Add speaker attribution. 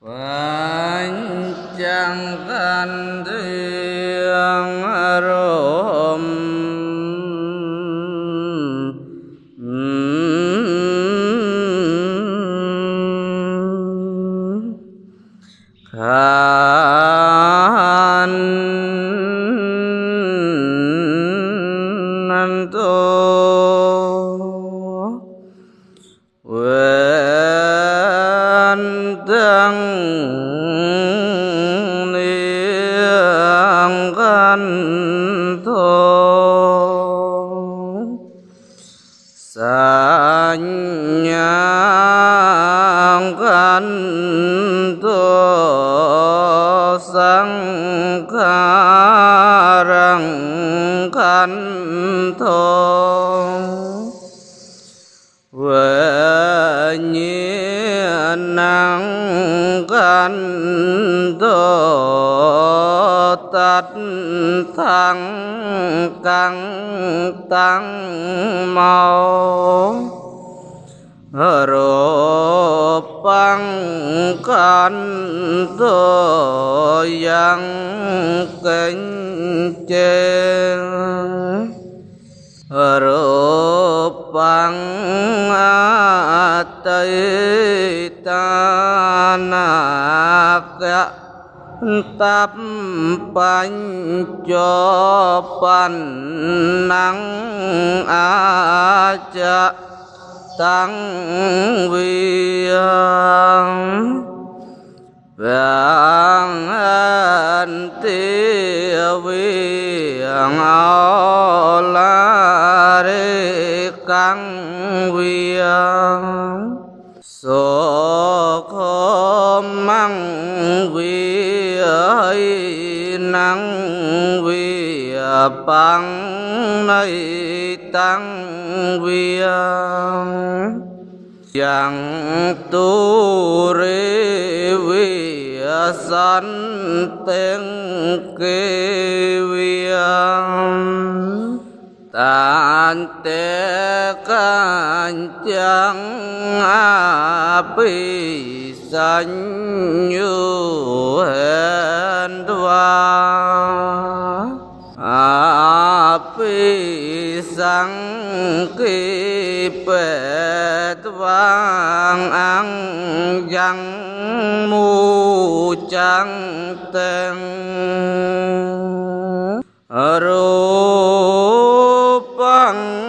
Speaker 1: Phật chẳng căn thiên rôm khan tô nguyện tăng niệm căn thô sanh nhang căn thô sang kha răng căn thô về nhiên năng căn thô tát thăng căng tăng mau rô băng căn thô yang kính trên rô băng tây ta na ca táp bánh cho pan năng a cha tăng vi vang an tiêu vi ngao la re căng vi số khom măng vi ấy năng vi bằng này tăng vi yang tu re vi san tên kê vi tan te can chẳng api san như hẹn đoa api sang kỳ bệt vang ăn văn mu chẳng tên rô băng